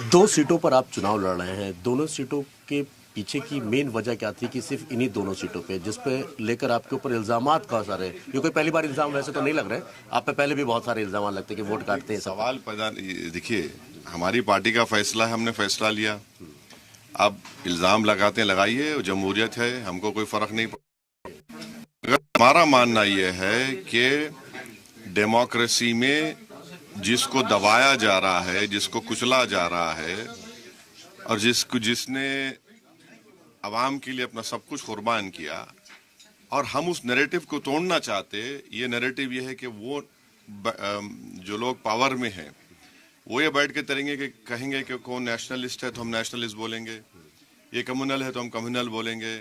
दो सीटों पर आप चुनाव लड़ रहे हैं। दोनों सीटों के पीछे की मेन वजह क्या थी कि सिर्फ इन्हीं दोनों सीटों पे, जिस पे लेकर आपके ऊपर इल्जामात का सारे, ये कोई पहली बार इल्जाम वैसे तो नहीं लग रहे, आप पे पहले भी बहुत सारे इल्जाम लगते हैं कि वोट काटते हैं सब। सवाल पैदा देखिए, हमारी पार्टी का फैसला है, हमने फैसला लिया। अब इल्जाम लगाते हैं, लगाइए, जमहूरियत है, हमको कोई फर्क नहीं पड़ता। हमारा मानना यह है कि डेमोक्रेसी में जिसको दबाया जा रहा है, जिसको कुचला जा रहा है और जिसने अवाम के लिए अपना सब कुछ कुर्बान किया, और हम उस नैरेटिव को तोड़ना चाहते। ये नैरेटिव ये है कि वो जो लोग पावर में हैं वो ये बैठ के तरेंगे कि कहेंगे कि कौन नेशनलिस्ट है तो हम नेशनलिस्ट बोलेंगे, ये कम्युनल है तो हम कम्युनल बोलेंगे,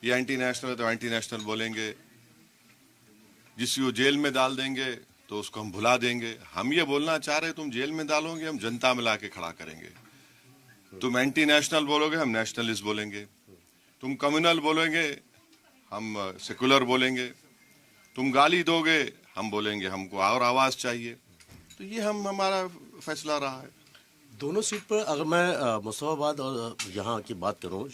ये एंटी नेशनल है तो एंटी नेशनल बोलेंगे, जिसको जेल में डाल देंगे तो उसको हम भुला देंगे। हम ये बोलना चाह रहे तुम जेल में डालोगे, हम जनता में ला के खड़ा करेंगे। तुम एंटी नेशनल बोलोगे, हम नेशनलिस्ट बोलेंगे। तुम कम्युनल बोलेंगे, हम सेकुलर बोलेंगे। तुम गाली दोगे, हम बोलेंगे हमको और आवाज चाहिए। तो ये हमारा फैसला रहा है। दोनों सीट पर अगर मैं मुस्तफाबाद और यहाँ की बात करूँ,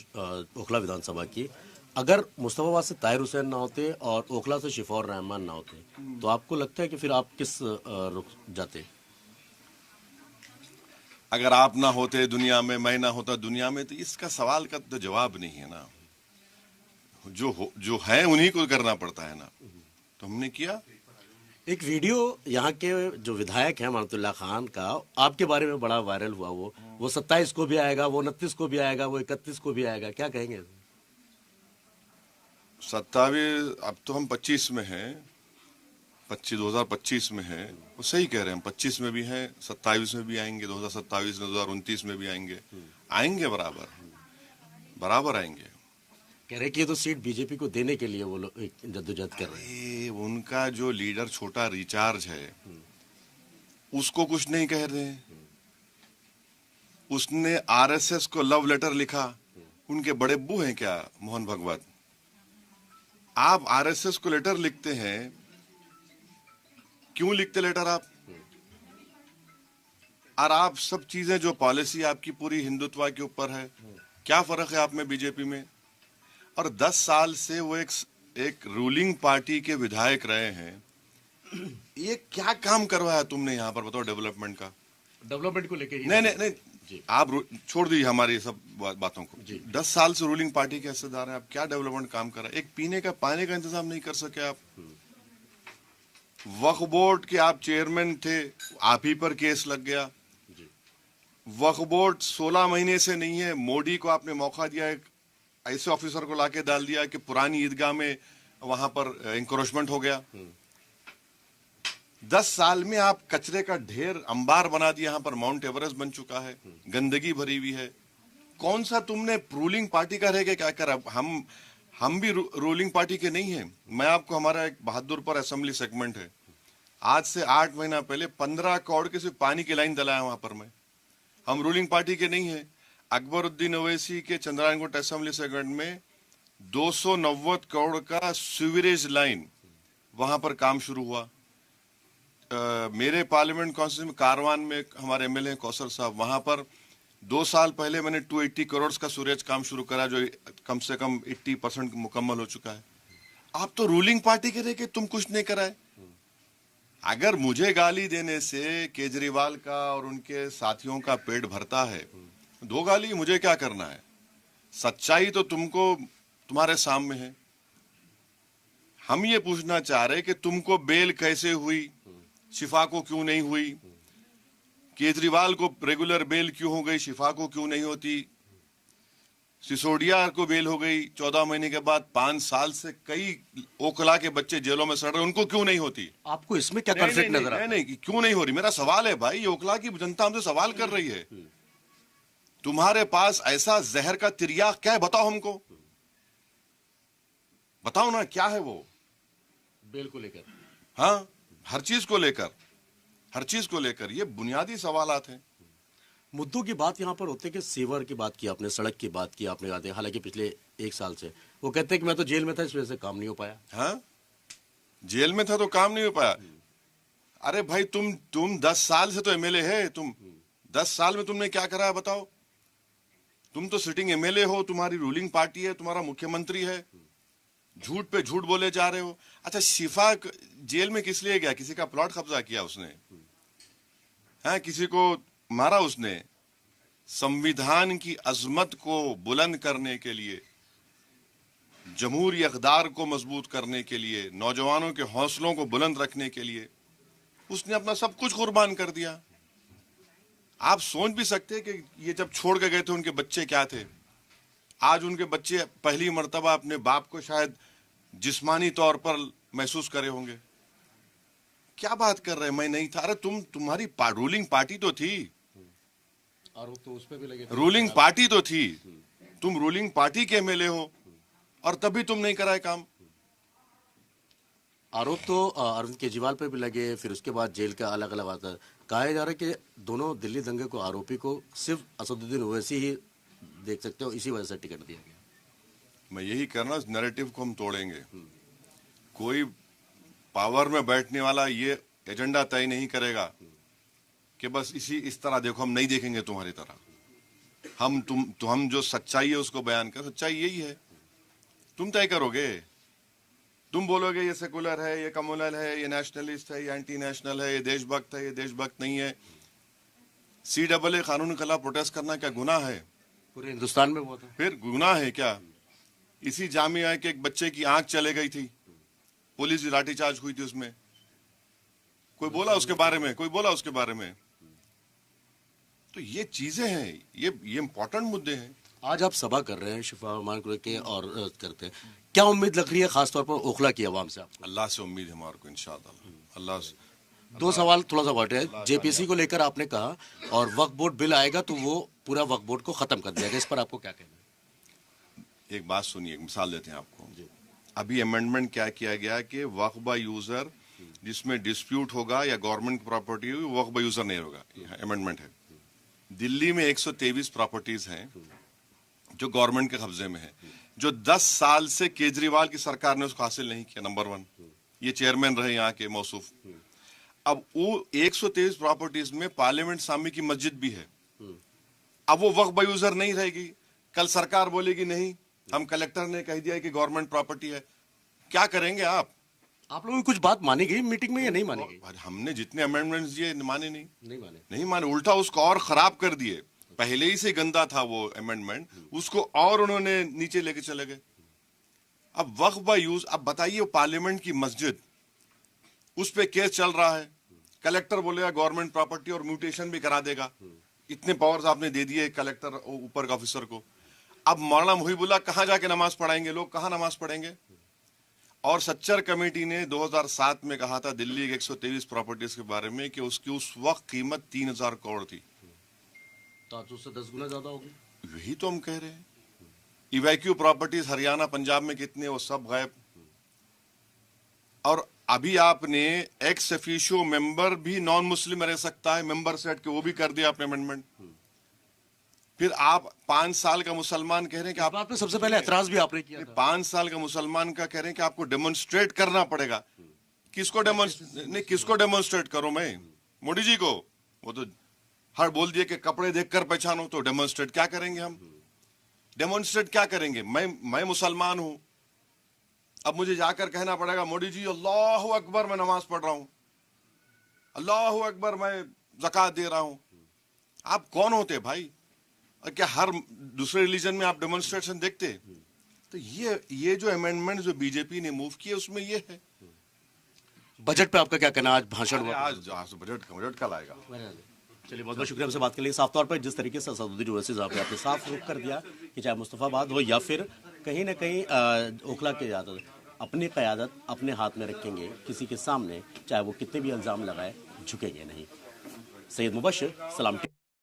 ओखला विधानसभा की, अगर मुस्तफाबाद से ताहिर हुसैन ना होते और ओखला से शिफाउर रहमान ना होते, तो आपको लगता है कि फिर आप किस रुख जाते? अगर आप ना होते दुनिया में, मैं ना होता दुनिया में, तो इसका सवाल का तो जवाब नहीं है ना। जो है उन्हीं को करना पड़ता है ना, तो हमने किया। एक वीडियो यहाँ के जो विधायक हैं मानतुल्लाह खान का, आपके बारे में बड़ा वायरल हुआ। वो 27 को भी आएगा, वो 29 को भी आएगा, वो 31 को भी आएगा, क्या कहेंगे? 27, अब तो हम 25 में हैं, 2025 में हैं। वो सही कह रहे हैं, हम 25 में भी हैं, 27 में भी आएंगे, 2027 में, 2029 में भी आएंगे। आएंगे, बराबर आएंगे। कह रहे कि ये तो सीट बीजेपी को देने के लिए वो लोग जद्दोजहद कर रहे हैं। उनका जो लीडर छोटा रिचार्ज है उसको कुछ नहीं कह रहे हैं। उसने आरएसएस को लव लेटर लिखा। उनके बड़े अब्बू हैं क्या मोहन भगवत? आप आरएसएस को लेटर लिखते हैं, क्यों लिखते लेटर आप? और आप सब चीजें जो पॉलिसी आपकी पूरी हिंदुत्व के ऊपर है, क्या फर्क है आप में बीजेपी में? और 10 साल से वो एक रूलिंग पार्टी के विधायक रहे हैं। ये क्या काम करवाया तुमने यहाँ पर, बताओ, डेवलपमेंट का? डेवलपमेंट को लेकर नहीं, आप छोड़ दीजिए हमारी सब बातों को। 10 साल से रूलिंग पार्टी के हिस्सेदार हैं आप, क्या डेवलपमेंट काम करा? एक पीने का पानी का इंतजाम नहीं कर सके आप। वक्फ बोर्ड के आप चेयरमैन थे, आप ही पर केस लग गया। वक्फ बोर्ड 16 महीने से नहीं है। मोदी को आपने मौका दिया, एक ऐसे ऑफिसर को लाके डाल दिया कि पुरानी ईदगाह में वहां पर इंक्रोचमेंट हो गया। 10 साल में आप कचरे का ढेर अंबार बना दिया। यहाँ पर माउंट एवरेस्ट बन चुका है, गंदगी भरी हुई है। कौन सा तुमने रूलिंग पार्टी का रह गया क्या करा? हम भी रूलिंग पार्टी के नहीं है। मैं आपको, हमारा एक बहादुरपुर असेंबली सेगमेंट है, आज से 8 महीना पहले 15 करोड़ के सिर्फ पानी की लाइन डलाया वहां पर मैं। हम रूलिंग पार्टी के नहीं है। अकबरुद्दीन ओवैसी के चंद्रायनकोट असेंबली सेगमेंट में 290 करोड़ का सीवरेज लाइन वहां पर काम शुरू हुआ। मेरे पार्लियामेंट कॉन्स्टिट्यूंसी में कारवान में हमारे एमएलए कौसर साहब, वहां पर 2 साल पहले मैंने 280 करोड़ का सूरज काम शुरू करा, जो कम से कम 80% मुकम्मल हो चुका है। आप तो रूलिंग पार्टी के रहे कि तुम कुछ नहीं कराए। अगर मुझे गाली देने से केजरीवाल का और उनके साथियों का पेट भरता है, दो गाली, मुझे क्या करना है? सच्चाई तो तुमको तुम्हारे सामने है। हम ये पूछना चाह रहे कि तुमको बेल कैसे हुई, शिफा को क्यों नहीं हुई? केजरीवाल को रेगुलर बेल क्यों हो गई, शिफा को क्यों नहीं होती? सिसोदिया को बेल हो गई 14 महीने के बाद। 5 साल से कई ओखला के बच्चे जेलों में सड़ रहे, उनको क्यों नहीं होती? आपको इसमें क्या कॉन्फ्लिक्ट नजर आता है? नहीं, क्यों नहीं हो रही? मेरा सवाल है भाई, ओखला की जनता हमसे सवाल कर रही है। तुम्हारे पास ऐसा जहर का तिरिया क्या है, बताओ हमको, बताओ ना, क्या है वो? बेल को लेकर, हाँ, हर चीज को लेकर ये बुनियादी सवालात हैं। मुद्दों की बात यहाँ पर होते हैं कि सीवर की बात की आपने, सड़क की बात की आपने, याद है, हालांकि पिछले 1 साल से वो कहते हैं कि मैं तो जेल में था, इस वजह से काम नहीं हो पाया। हाँ, जेल में था तो काम नहीं हो पाया। अरे भाई, तुम 10 साल से तो एमएलए है, तुम 10 साल में तुमने क्या करा है बताओ? तुम तो सिटिंग एमएलए हो, तुम्हारी रूलिंग पार्टी है, तुम्हारा मुख्यमंत्री है, झूठ पे झूठ बोले जा रहे हो। अच्छा, शिफा जेल में किस लिए गया? किसी का प्लॉट कब्जा किया उसने? है, किसी को मारा उसने? संविधान की अजमत को बुलंद करने के लिए, जमहूरी इक़्तिदार को मजबूत करने के लिए, नौजवानों के हौसलों को बुलंद रखने के लिए उसने अपना सब कुछ कुर्बान कर दिया। आप सोच भी सकते हैं कि ये जब छोड़ के गए थे उनके बच्चे क्या थे? आज उनके बच्चे पहली मर्तबा अपने बाप को शायद जिस्मानी तौर पर महसूस करे होंगे। क्या बात कर रहे हैं, मैं नहीं था? अरे तुम्हारी रूलिंग पार्टी तो थी, आरोप तो उस पे भी लगे थे। रूलिंग पार्टी तो थी, तुम रूलिंग पार्टी के एमएलए हो और तभी तुम नहीं कराए काम। आरोप तो अरविंद केजरीवाल पे भी लगे, फिर उसके बाद जेल का अलग अलग आता है। कहा जा रहा है कि दोनों दिल्ली दंगे को आरोपी को सिर्फ असदुद्दीन ओवैसी ही देख सकते हो, इसी वजह से टिकट दिया गया। मैं यही करना, इस नैरेटिव को हम तोड़ेंगे। कोई पावर में बैठने वाला ये एजेंडा तय नहीं करेगा कि बस इस तरह देखो, हम नहीं देखेंगे तुम्हारी तरह। हम जो सच्चाई है उसको बयान कर, सच्चाई यही है, तुम तय करोगे। तुम बोलोगे ये सेकुलर है, ये कम्युनल है, ये नेशनलिस्ट है, ये एंटी नेशनल है, ये देशभक्त है, ये देशभक्त नहीं है। CAA कानून के खिलाफ प्रोटेस्ट करना क्या गुनाह है? पूरे हिंदुस्तान में हुआ था। फिर गुनाह है क्या? इसी जामिया के एक बच्चे की आंख चले गई थी, पुलिस की लाठीचार्ज हुई थी, उसमें कोई बोला उसके बारे में? कोई बोला उसके बारे में? तो ये चीजें हैं, ये इंपॉर्टेंट मुद्दे हैं। आज आप सभा कर रहे हैं शिफा रहमान को लेके और करते हैं, क्या उम्मीद लग रही है खासतौर पर ओखला की आवाम से आपको? अल्लाह से उम्मीद है हमारे को, इंशाअल्लाह। अल्लाह से। दो सवाल थोड़ा सा बटे है। जेपीसी को लेकर आपने कहा और वक्फ बोर्ड बिल आएगा तो वो पूरा वक्फ बोर्ड को खत्म कर दिया गया, इस पर आपको क्या कहना है? एक बात सुनिए, एक मिसाल देते हैं आपको। अभी अमेंडमेंट क्या किया गया कि वक्फ बाय यूजर जिसमें डिस्प्यूट होगा या गवर्नमेंट प्रॉपर्टी होगी, वक्फ बाय यूजर नहीं होगा। अमेंडमेंट है। दिल्ली में 123 प्रॉपर्टीज हैं जो गवर्नमेंट के कब्जे में है, जो 10 साल से केजरीवाल की सरकार ने उसको हासिल नहीं किया। नंबर 1, ये चेयरमैन रहे यहाँ के मौसूफ। अब वो 123 प्रॉपर्टीज में पार्लियामेंट सामी की मस्जिद भी है। अब वो वक्फ बाय यूजर नहीं रहेगी। कल सरकार बोलेगी नहीं, हम कलेक्टर ने कह दिया कि गवर्नमेंट प्रॉपर्टी है, क्या करेंगे आप? आप लोगों की कुछ बात मानी गई मीटिंग में या नहीं मानी गई? हमने जितने अमेंडमेंट्स दिए माने नहीं, नहीं माने, उल्टा उसको और खराब कर दिए। पहले ही से गंदा था वो अमेंडमेंट, उसको और उन्होंने नीचे लेके चले गए। अब वक्फ बाय यूज, अब बताइए, पार्लियामेंट की मस्जिद, उस पे केस चल रहा है, कलेक्टर बोलेगा गवर्नमेंट प्रॉपर्टी और म्यूटेशन भी करा देगा। इतने पावर्स आपने दे दिए कलेक्टर ऊपर का ऑफिसर को। अब मौलाना मुहिबुल्लाह कहां जाके नमाज पढ़ाएंगे? लोग कहां नमाज पढ़ेंगे? और सच्चर कमेटी ने 2007 में कहा था दिल्ली के 123 प्रॉपर्टीज के बारे में कि उसकी उस वक्त कीमत 3000 करोड़ थी। तो आज उससे 10 गुना ज्यादा होगी। यही तो हम कह रहे हैं। इवैक्यू प्रॉपर्टीज हरियाणा पंजाब में कितने, वो सब गायब। और अभी आपने एक्स ऑफिशियो मेंबर भी नॉन मुस्लिम रह सकता है, मेंबर से हट के, वो भी कर दिया आपने अमेंडमेंट। फिर आप 5 साल का मुसलमान कह रहे हैं कि आप, आपने सबसे पहले एतराज भी आपने किया था। 5 साल का मुसलमान का कह रहे हैं कि आपको डेमोन्स्ट्रेट करना पड़ेगा। किसको डेमोन्स्ट्रेट करो? मैं मोदी जी को? वो तो हर बोल दिए कि कपड़े देखकर पहचानो, तो डेमोन्स्ट्रेट क्या करेंगे हम? डेमोन्स्ट्रेट क्या करेंगे? मैं मुसलमान हूं, अब मुझे जाकर कहना पड़ेगा मोदी जी अल्लाहु अकबर मैं नमाज पढ़ रहा हूं, अल्लाहु अकबर मैं ज़कात दे रहा हूं। आप कौन होते भाई? और क्या हर दूसरे रिलीजन में आप डेमोन्स्ट्रेशन देखते? तो ये जो अमेंडमेंट जो बीजेपी ने मूव किए उसमें ये है। बजट पे आपका क्या कहना? आज भाषण हुआ, आज बजट कल आएगा। चलिए, बहुत बहुत शुक्रिया हमसे बात करने के लिए। साफ तौर पर जिस तरीके से असदुद्दीन ओवैसी साहब ने आपने साफ रुख कर दिया कि चाहे मुस्तफाबाद हो या फिर कहीं ना कहीं ओखला की क़यादत, अपनी क़यादत अपने हाथ में रखेंगे, किसी के सामने चाहे वो कितने भी इल्ज़ाम लगाए झुकेंगे नहीं। सैयद मुबश्शिर, सलाम।